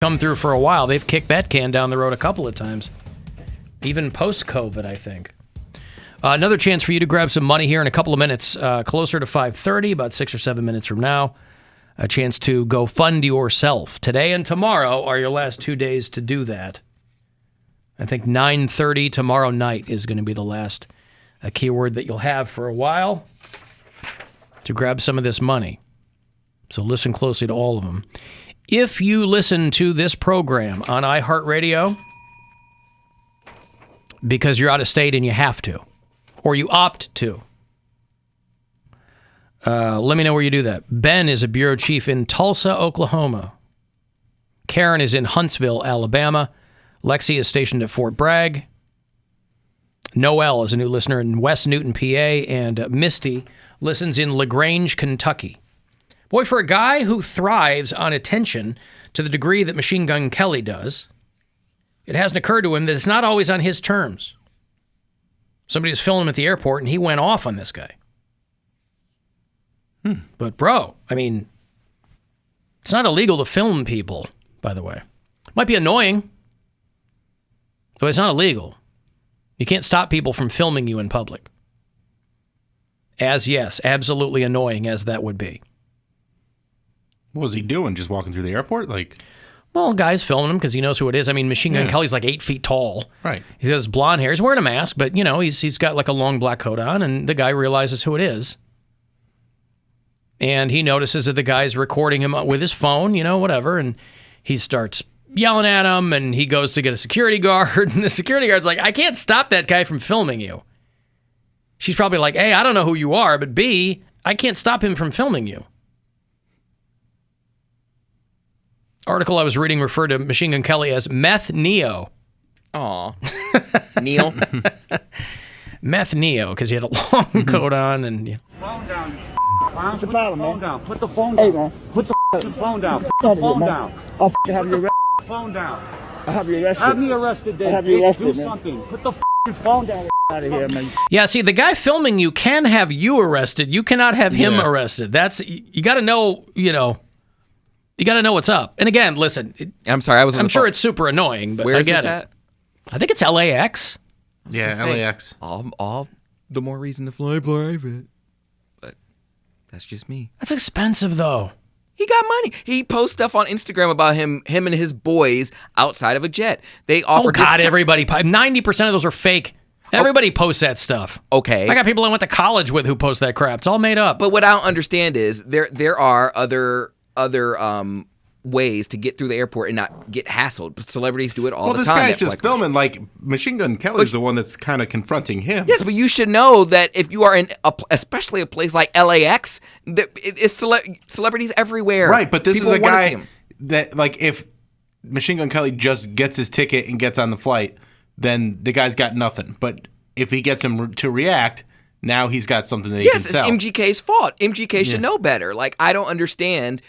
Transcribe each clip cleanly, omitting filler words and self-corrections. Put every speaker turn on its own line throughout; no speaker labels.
come through for a while. They've kicked that can down the road a couple of times, even post-COVID, I think. Another chance for you to grab some money here in a couple of minutes, closer to 5:30, about 6 or 7 minutes from now. A chance to go fund yourself. Today and tomorrow are your last 2 days to do that. I think 9:30 tomorrow night is going to be the last keyword that you'll have for a while to grab some of this money. So listen closely to all of them. If you listen to this program on iHeartRadio because you're out of state and you have to, or you opt to, let me know where you do that. Ben is a bureau chief in Tulsa, Oklahoma. Karen is in Huntsville, Alabama. Lexi is stationed at Fort Bragg. Noel is a new listener in West Newton, PA. And Misty listens in LaGrange, Kentucky. Boy, for a guy who thrives on attention to the degree that Machine Gun Kelly does, it hasn't occurred to him that it's not always on his terms. Somebody was filming him at the airport, and he went off on this guy. But, bro, I mean, it's not illegal to film people, by the way. Might be annoying, but it's not illegal. You can't stop people from filming you in public. As, yes, absolutely annoying as that would be.
What was he doing? Just walking through the airport?
Well, guy's filming him because he knows who it is. I mean, Machine Gun Kelly's like 8 feet tall.
Right.
He has blonde hair. He's wearing a mask, but, you know, he's got like a long black coat on, and the guy realizes who it is. And he notices that the guy's recording him with his phone, you know, whatever, and he starts yelling at him, and he goes to get a security guard, and the security guard's like, I can't stop that guy from filming you. She's probably like, A, I don't know who you are, but B, I can't stop him from filming you. Article I was reading referred to Machine Gun Kelly as Meth Neo.
Aw. Neil?
Meth Neo, because he had a long coat on, and... Yeah.
Phone down, you What's the problem, man? Down. Put the phone down. Hey, man. Put the phone down. Put the phone down. I'll have you arrested. Phone down. I'll have you arrested. Have me arrested, then. I'll have you arrested, do man. something. Put the phone down out of here, man.
Yeah, see, the guy filming you can have you arrested. You cannot have him arrested. That's, you got to know, you got to know what's up. And again, listen.
I'm sorry,
I'm sure it's super annoying, but
Where
I
is
get
this
it.
at?
I think it's LAX.
Yeah, LAX.
All the more reason to fly private. But that's just me.
That's expensive, though.
He got money. He posts stuff on Instagram about him and his boys outside of a jet. They offer.
Oh God, everybody. 90% of those are fake. Everybody posts that stuff.
Okay.
I got people I went to college with who post that crap. It's all made up.
But what I don't understand is there are other ways to get through the airport and not get hassled. But celebrities do it all the time.
Well, this guy's just filming. Like, Machine Gun Kelly's the one that's kind of confronting him.
Yes, but you should know that if you are in, especially a place like LAX, it's celebrities everywhere.
Right, but this
People
is a
wanna see
guy
him.
that, like, if Machine Gun Kelly just gets his ticket and gets on the flight, then the guy's got nothing. But if he gets him to react, now he's got something that he can sell.
Yes, it's MGK's fault. MGK should know better. Like, I don't understand.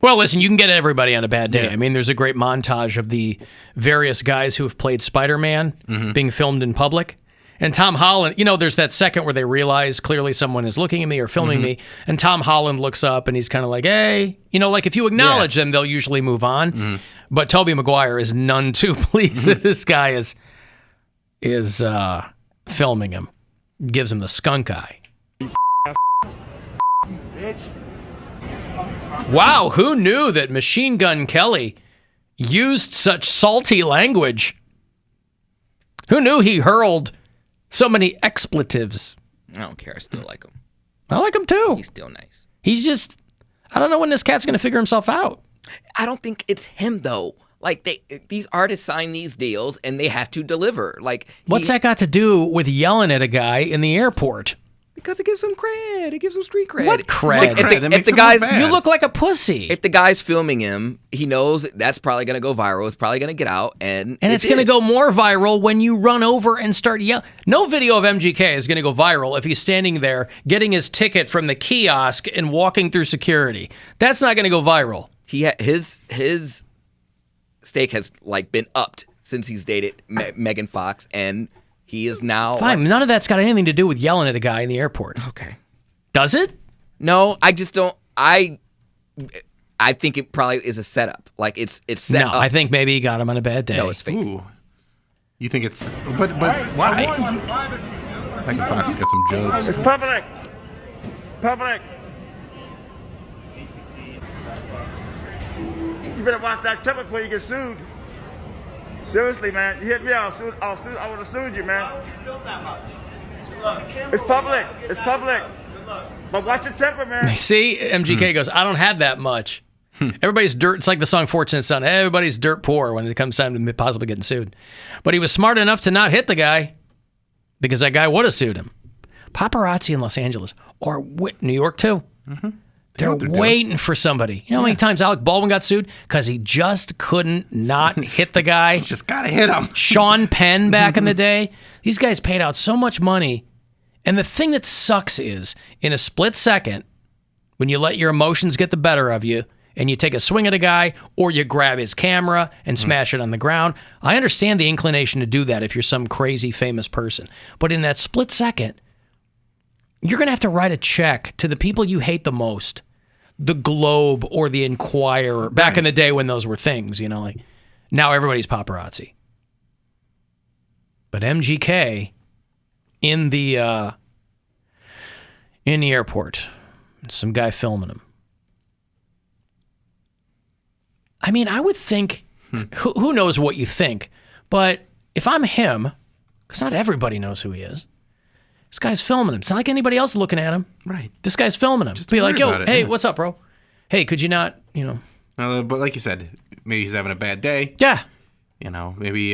Well, listen, you can get everybody on a bad day.
Yeah.
I mean, there's a great montage of the various guys who have played Spider-Man being filmed in public. And Tom Holland, there's that second where they realize clearly someone is looking at me or filming me. And Tom Holland looks up and he's kind of like, hey, like if you acknowledge them, they'll usually move on. But Tobey Maguire is none too pleased that this guy is filming him. Gives him the skunk eye. Wow, who knew that Machine Gun Kelly used such salty language? Who knew he hurled so many expletives?
I don't care. I still like him.
I like him too.
He's still nice.
He's just, I don't know when this cat's going to figure himself out.
I don't think it's him though. Like these artists sign these deals and they have to deliver. Like
what's that got to do with yelling at a guy in the airport?
Because it gives him cred. It gives him street cred.
What cred?
If the guy's,
you look like a pussy.
If the guy's filming him, he knows that's probably going to go viral. It's probably going to get out, and
it's going to go more viral when you run over and start yelling. No video of MGK is going to go viral if he's standing there getting his ticket from the kiosk and walking through security. That's not going to go viral.
His stake has been upped since he's dated Megan Fox, and he is now...
Fine, none of that's got anything to do with yelling at a guy in the airport.
Okay.
Does it?
No, I just don't... I think it probably is a setup. Like it's set
No,
up.
I think maybe he got him on a bad day.
No, it's fake.
Ooh. You think it's... But why? Megan Fox got some jokes.
It's public. Public. You better watch that temper before you get sued. Seriously, man. You hit me, I would have sued you, man. It's public. It's public. But watch your temper, man.
See, MGK goes, I don't have that much. Everybody's dirt. It's like the song Fortunate Son. Everybody's dirt poor when it comes time to possibly getting sued. But he was smart enough to not hit the guy because that guy would have sued him. Paparazzi in Los Angeles or New York, too. Mm-hmm. They're waiting for somebody. You know how many times Alec Baldwin got sued? Because he just couldn't not hit the guy.
Just got to hit him.
Sean Penn back in the day. These guys paid out so much money. And the thing that sucks is, in a split second, when you let your emotions get the better of you, and you take a swing at a guy, or you grab his camera and smash it on the ground, I understand the inclination to do that if you're some crazy famous person. But in that split second, you're going to have to write a check to the people you hate the most. The Globe or the Inquirer, back in the day when those were things, you know, like now everybody's paparazzi. But MGK in the airport, some guy filming him. I mean, I would think, who knows what you think, but if I'm him, because not everybody knows who he is, this guy's filming him. It's not like anybody else looking at him.
Right.
This guy's filming him.
Just
be like, yo, hey,
yeah.
what's up, bro? Hey, could you not, you know?
But like you said, maybe he's having a bad day.
Yeah.
You know, maybe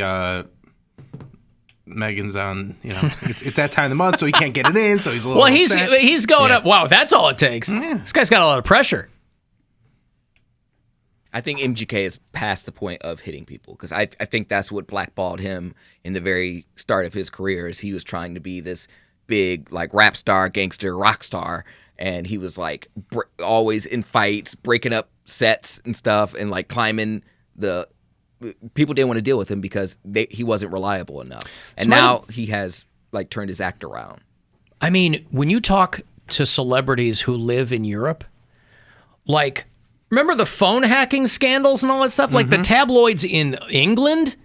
Megan's on, you know, it's that time of the month, so he can't get it in, so he's a little upset.
he's going up. Wow, that's all it takes.
Yeah.
This guy's got a lot of pressure.
I think MGK is past the point of hitting people because I think that's what blackballed him in the very start of his career is he was trying to be this big like rap star, gangster, rock star, and he was like always in fights, breaking up sets and stuff, and like climbing the. People didn't want to deal with him because he wasn't reliable enough, and now he has like turned his act around.
I mean, when you talk to celebrities who live in Europe, like. Remember the phone hacking scandals and all that stuff? Like the tabloids in England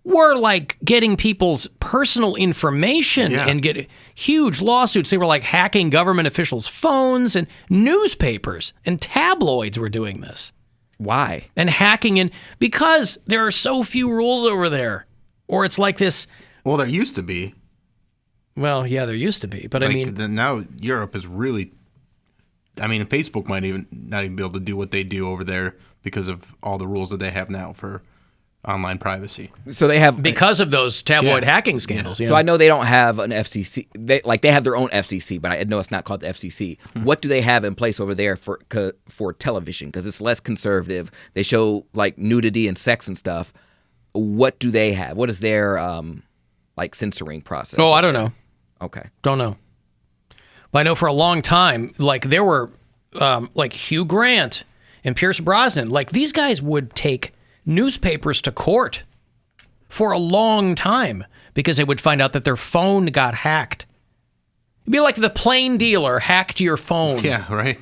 were like getting people's personal information and get huge lawsuits. They were like hacking government officials' phones, and newspapers and tabloids were doing this.
Why?
And hacking in because there are so few rules over there. Or it's like this.
Well, there used to be.
Well, yeah, there used to be. But
like,
I mean.
Now Europe is really. I mean, Facebook might not even be able to do what they do over there because of all the rules that they have now for online privacy.
So they have
because of those tabloid hacking scandals.
Yeah. So I know they don't have an FCC. They have their own FCC, but I know it's not called the FCC. What do they have in place over there for television? Because it's less conservative. They show like nudity and sex and stuff. What do they have? What is their like censoring process?
Oh, I don't know.
Okay,
don't know. But I know for a long time, like there were like Hugh Grant and Pierce Brosnan, like these guys would take newspapers to court for a long time because they would find out that their phone got hacked. It'd be like the plain dealer hacked your phone.
Yeah, right.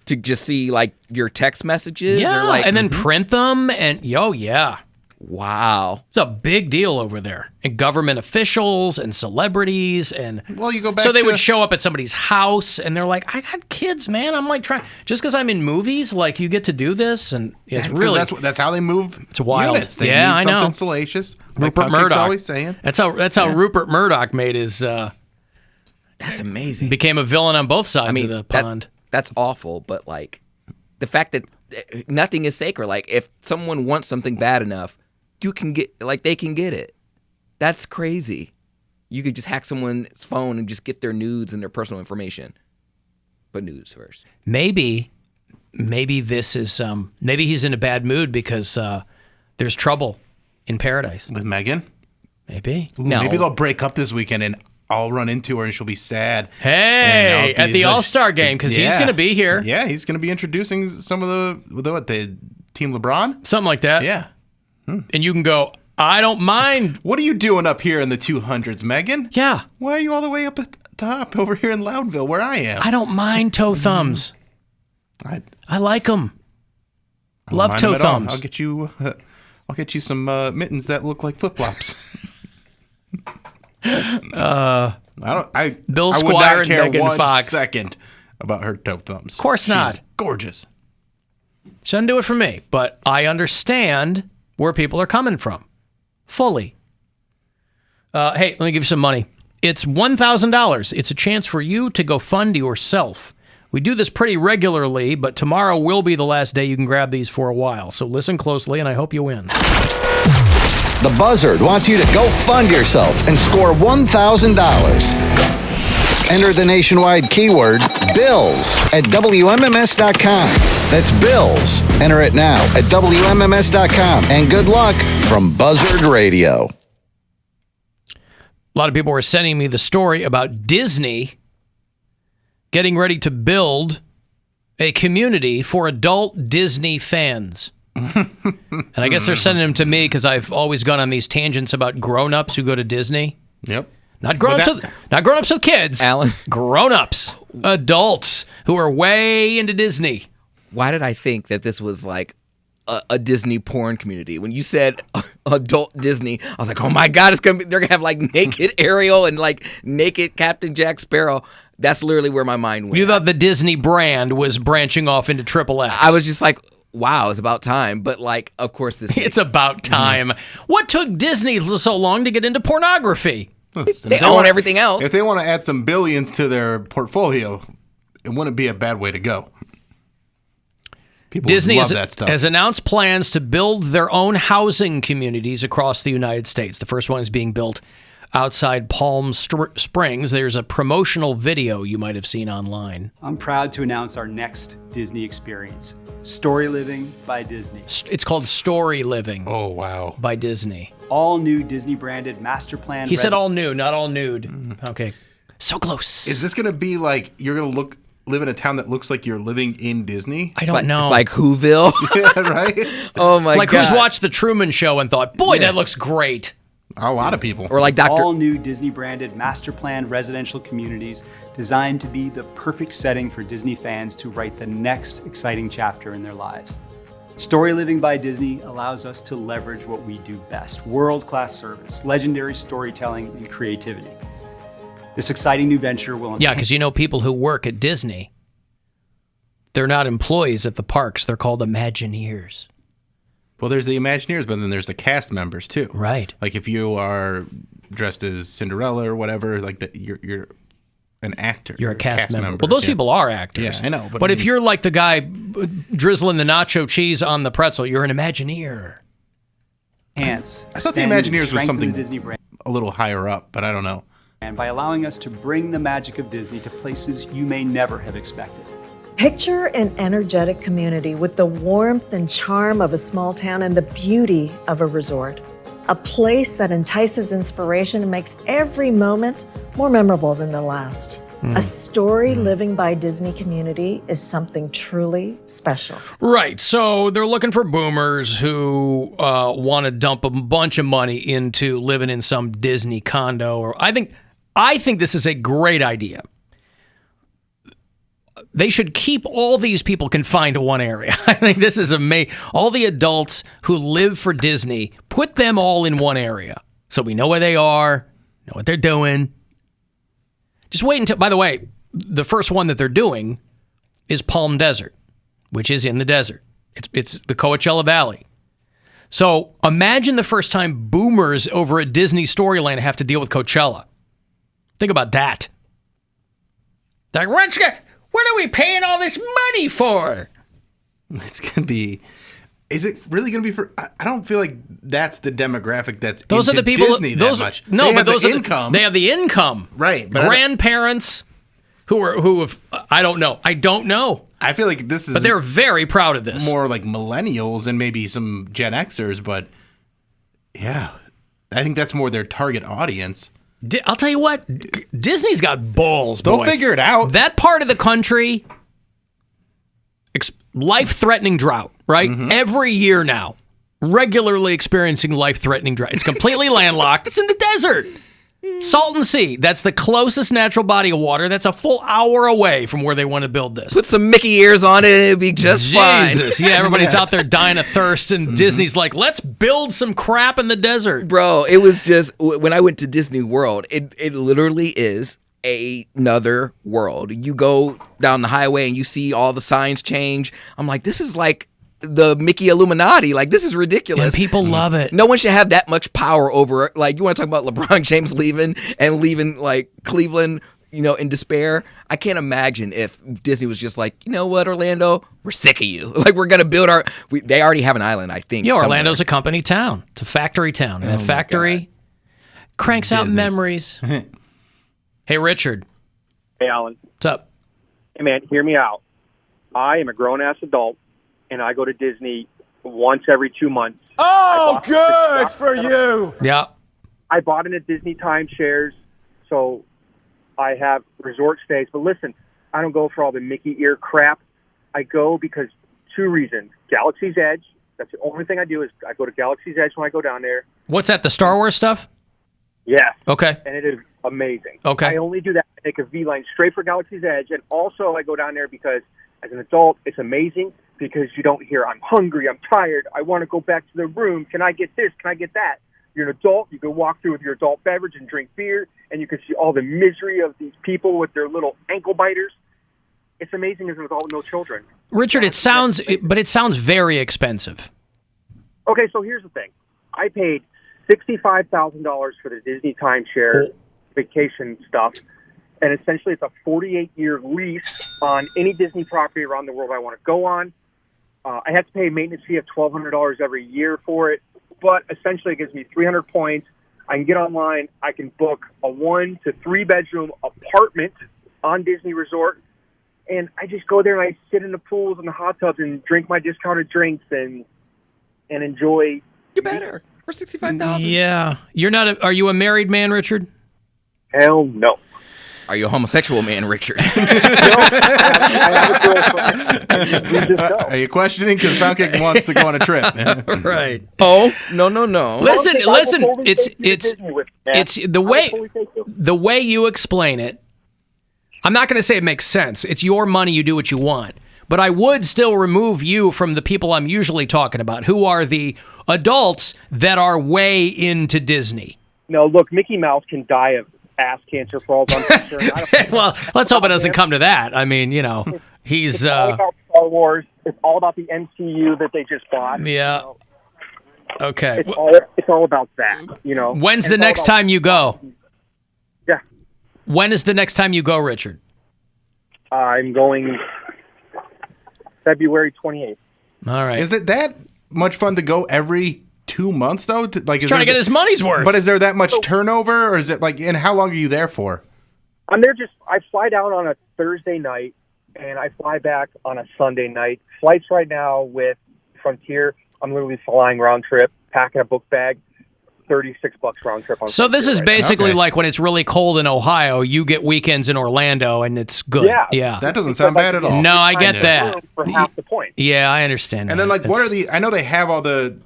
To just see like your text messages?
Yeah,
or like,
and then print them and, yeah.
Wow.
It's a big deal over there. And government officials and celebrities and
well, you go back
so they
to...
would show up at somebody's house and they're like, I got kids, man. I'm like trying just because I'm in movies, like you get to do this and it's really
that's how they move.
It's wild.
Units. They
yeah,
need
I know.
Something salacious.
Rupert
like
Murdoch
always saying.
That's how Rupert Murdoch made his
that's amazing.
Became a villain on both sides of the pond.
That's awful, but like the fact that nothing is sacred. Like if someone wants something bad enough, you can get, like, they can get it. That's crazy. You could just hack someone's phone and just get their nudes and their personal information. But nudes first.
Maybe this is, maybe he's in a bad mood because there's trouble in paradise.
With Megan?
Maybe.
Ooh, maybe they'll break up this weekend and I'll run into her and she'll be sad.
Hey, at the All-Star game because he's going to be here.
Yeah, he's going to be introducing some of the Team LeBron?
Something like that.
Yeah.
And you can go, I don't mind.
What are you doing up here in the 200s, Megan?
Yeah.
Why are you all the way up at the top over here in Loudville where I am?
I don't mind toe thumbs. I like them. Love toe thumbs.
I'll get you some mittens that look like flip flops.
Bill
I
Squire
would not
and
care
Megan
one
Fox.
second about her toe thumbs.
Of course not.
She's gorgeous.
Shouldn't do it for me, but I understand where people are coming from. Fully. Hey, let me give you some money. It's $1,000. It's a chance for you to go fund yourself. We do this pretty regularly, but tomorrow will be the last day you can grab these for a while. So listen closely, and I hope you win.
The Buzzard wants you to go fund yourself and score $1,000. Enter the nationwide keyword BILLS at WMMS.com. That's BILLS. Enter it now at WMMS.com. And good luck from Buzzard Radio.
A lot of people were sending me the story about Disney getting ready to build a community for adult Disney fans. And I guess they're sending them to me because I've always gone on these tangents about grown-ups who go to Disney.
Yep.
Not grown-ups with kids.
Alan.
Grown-ups. Adults who are way into Disney.
Why did I think that this was like a Disney porn community? When you said adult Disney, I was like, oh my God, they're gonna have like naked Ariel and like naked Captain Jack Sparrow. That's literally where my mind went.
You thought the Disney brand was branching off into XXX.
I was just like, wow, it's about time. But like, of course, this.
It's about time. What took Disney so long to get into pornography?
They own everything else.
If they want to add some billions to their portfolio, it wouldn't be a bad way to go. People
Disney
love that stuff.
has announced plans to build their own housing communities across the United States. The first one is being built outside Palm Springs. There's a promotional video you might have seen online.
I'm proud to announce our next Disney experience, Story Living by Disney.
It's called Story Living.
Oh, wow.
By Disney.
All new Disney branded master plan.
He said all new, not all nude. Okay. So close.
Is this going to be like you're going to live in a town that looks like you're living in Disney?
I don't know.
It's like Whoville.
Yeah, right?
Oh my
like
God.
Who's watched The Truman Show and thought, boy, that looks great.
A lot of people.
Or like Dr.
All new Disney branded master plan residential communities designed to be the perfect setting for Disney fans to write the next exciting chapter in their lives. Story Living by Disney allows us to leverage what we do best: world-class service, legendary storytelling, and creativity. This exciting new venture will...
Yeah, because people who work at Disney, they're not employees at the parks. They're called Imagineers.
Well, there's the Imagineers, but then there's the cast members too.
Right.
Like if you are dressed as Cinderella or whatever, like that, you're an actor.
You're a cast member. Well, those people are actors.
Yeah, I know.
But if you're like the guy drizzling the nacho cheese on the pretzel, you're an Imagineer.
I thought the Imagineers was something
Disney brand.
A little higher up, but I don't know.
And by allowing us to bring the magic of Disney to places you may never have expected.
Picture an energetic community with the warmth and charm of a small town and the beauty of a resort. A place that entices inspiration and makes every moment more memorable than the last. A Story Living by Disney community is something truly special.
Right. So they're looking for boomers who want to dump a bunch of money into living in some Disney condo. Or I think this is a great idea. They should keep all these people confined to one area. I think this is amazing. All the adults who live for Disney, put them all in one area so we know where they are, know what they're doing. Just wait until, by the way, the first one that they're doing is Palm Desert, which is in the desert. It's the Coachella Valley. So imagine the first time boomers over at Disney Storyland have to deal with Coachella. Think about that. Like, what are we paying all this money for?
It's going to be... Is it really going to be for... I don't feel like that's the demographic that's
those
into
are the people,
Disney that much.
No,
they
but
have
those
the
are
income.
They have the income.
Right. But
grandparents who have... I don't know.
I feel like this is...
But they're very proud of this.
More like millennials and maybe some Gen Xers, but yeah, I think that's more their target audience.
I'll tell you what, Disney's got balls, boy.
They'll figure it out.
That part of the country, life-threatening drought, right?
Mm-hmm.
Every year now, regularly experiencing life-threatening drought. It's completely landlocked. It's in the desert. Salton Sea, that's the closest natural body of water. That's a full hour away from where they want to build this.
Put some Mickey ears on it and it'll be just fine.
Jesus. Yeah, everybody's out there dying of thirst, and Disney's like, let's build some crap in the desert.
Bro, it was just, when I went to Disney World, it literally is another world. You go down the highway and you see all the signs change. I'm like, this is like the Mickey Illuminati. Like, this is ridiculous.
And people love it.
No one should have that much power over, like, you want to talk about LeBron James leaving like Cleveland, in despair. I can't imagine if Disney was just like, you know what, Orlando, we're sick of you. Like, we're going to build they already have an island, I think.
Yeah, Orlando's a company town. It's a factory town. And that factory cranks out memories. Hey, Richard.
Hey, Alan.
What's up?
Hey, man, hear me out. I am a grown-ass adult, and I go to Disney once every 2 months.
Oh, good for you.
Yeah.
I bought into Disney timeshares, so I have resort stays. But listen, I don't go for all the Mickey ear crap. I go because 2 reasons. Galaxy's Edge. That's the only thing I do is I go to Galaxy's Edge when I go down there.
What's that, the Star Wars stuff?
Yeah.
Okay.
And it is amazing.
Okay.
I only do that. I take a V-line straight for Galaxy's Edge. And also I go down there because as an adult, it's amazing because you don't hear, I'm hungry, I'm tired, I want to go back to the room, can I get this, can I get that? You're an adult, you can walk through with your adult beverage and drink beer, and you can see all the misery of these people with their little ankle biters. It's amazing as an adult with no children.
Richard, it sounds very expensive.
Okay, so here's the thing. I paid $65,000 for the Disney timeshare vacation stuff, and essentially it's a 48-year lease on any Disney property around the world I want to go on. I have to pay a maintenance fee of $1,200 every year for it, but essentially it gives me 300 points. I can get online. I can book a 1 to 3 bedroom apartment on Disney Resort, and I just go there and I sit in the pools and the hot tubs and drink my discounted drinks and enjoy.
You better. For $65,000.
Yeah. Are you a married man, Richard?
Hell no.
Are you a homosexual man, Richard?
I have a girlfriend. We just go.
Are you questioning? Because Poundcake wants to go on a trip.
Right.
Oh, no.
Listen. It's the way you explain it. I'm not going to say it makes sense. It's your money. You do what you want. But I would still remove you from the people I'm usually talking about, who are the adults that are way into Disney.
No, look, Mickey Mouse can die of ass cancer for all I'm concerned.
Well, let's hope it doesn't come to that. I mean, he's...
It's all about Star Wars. It's all about the MCU that they just bought.
Yeah. Okay.
It's all about that,
When's the next time you go?
Yeah.
When is the next time you go, Richard?
I'm going February 28th.
All right.
Is it that much fun to go every 2 months, though?
He's trying to get his money's worth.
But is there that much turnover, or is it and how long are you there for?
I'm there I fly down on a Thursday night, and I fly back on a Sunday night. Flights right now with Frontier, I'm literally flying round trip, packing a book bag, $36 round trip on
So
Frontier
this is basically like when it's really cold in Ohio, you get weekends in Orlando, and it's good.
Yeah.
That doesn't sound bad at all.
No, I get that.
For half the point.
Yeah, I understand.
And
that.
then, what are I know they have all the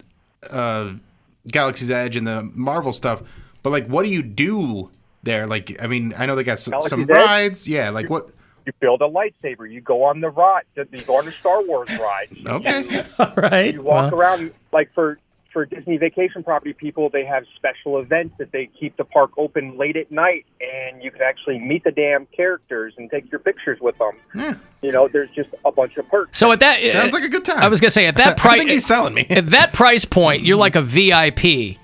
Galaxy's Edge and the Marvel stuff, but what do you do there? I know they got some rides. Yeah, what?
You build a lightsaber. You go on the ride. You go on the Star Wars ride.
Okay.
All right.
You walk around for Disney vacation property people. They have special events that they keep the park open late at night, and you can actually meet the damn characters and take your pictures with them.
Yeah.
There's just a bunch of perks.
So at that
sounds like a good time.
I was gonna say at that price.
I think he's selling me.
At that price point, you're like a VIP.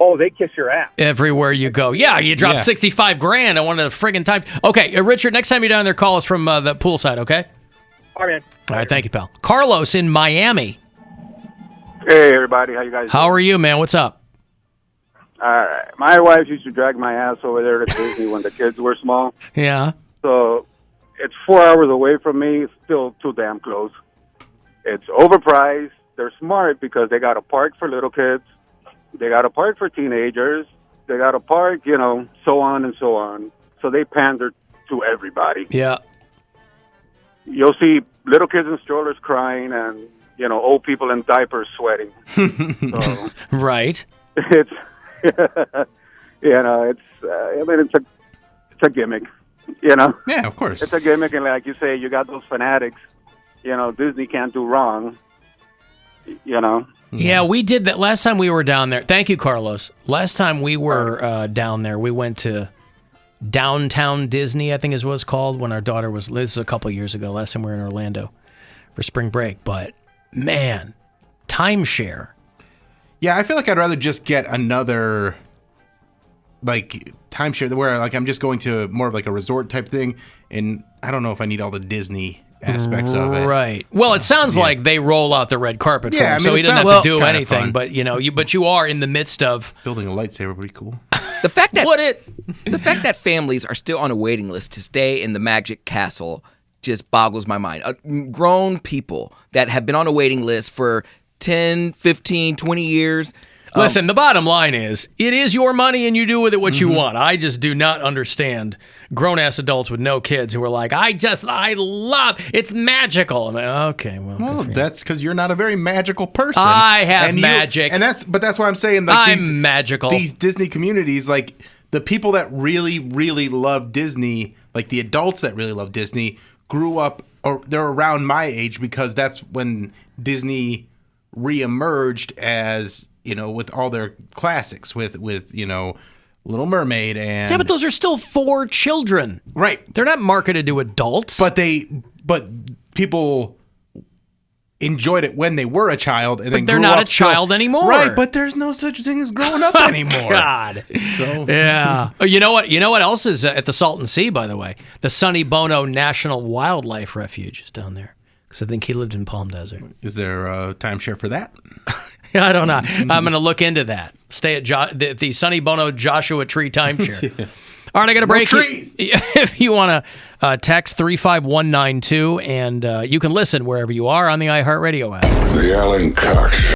Oh, they kiss your ass.
Everywhere you go. Yeah, you drop $65,000 on one of the friggin' time. Okay, Richard, next time you're down there, call us from the poolside, okay?
All right, man.
All right, thank you, pal. Carlos in Miami.
Hey, everybody. How you guys doing?
How are you, man? What's up?
My wife used to drag my ass over there to Disney when the kids were small.
Yeah.
So it's 4 hours away from me. It's still too damn close. It's overpriced. They're smart because they got a park for little kids. They got a park for teenagers. They got a park, so on and so on. So they pander to everybody.
Yeah.
You'll see little kids in strollers crying and, old people in diapers sweating. So
right.
It's it's it's a gimmick.
Yeah, of course.
It's a gimmick, and like you say, you got those fanatics. Disney can't do wrong.
Yeah, we did that last time we were down there. Thank you, Carlos. Last time we were down there, we went to Downtown Disney, I think is what it's called, when our daughter was, this was a couple of years ago, last time we were in Orlando for spring break. But, man, timeshare.
Yeah, I feel like I'd rather just get another, like, timeshare where, like, I'm just going to more of like a resort type thing, and I don't know if I need all the Disney aspects of it.
Right. Well, it sounds like they roll out the red carpet for him, so he doesn't have to do anything. But you are in the midst of
building a lightsaber. Pretty cool.
The fact that families are still on a waiting list to stay in the Magic Castle just boggles my mind. Grown people that have been on a waiting list for 10, 15, 20 years.
Listen, the bottom line is, it is your money and you do with it what you want. I just do not understand grown-ass adults with no kids who are like, I love, it's magical. I'm like, okay, well
that's because you're not a very magical person.
I have magic.
But that's why I'm saying, like,
I'm magical.
These Disney communities, like, the people that really, really love Disney, like the adults that really love Disney, grew up, or they're around my age, because that's when Disney reemerged as, with all their classics, with Little Mermaid and...
Yeah, but those are still for children.
Right.
They're not marketed to adults.
But people enjoyed it when they were a child, and then
they're not a child anymore.
Right, but there's no such thing as growing up anymore.
God.
So
yeah. Oh, you know what else is at the Salton Sea, by the way? The Sonny Bono National Wildlife Refuge is down there. Because I think he lived in Palm Desert.
Is there a timeshare for that?
I don't know. I'm going to look into that. Stay at the Sonny Bono Joshua Tree timeshare. Yeah. All right, I got a break.
Trees.
If you want to text 35192, and you can listen wherever you are on the iHeartRadio app.
The Alan Cox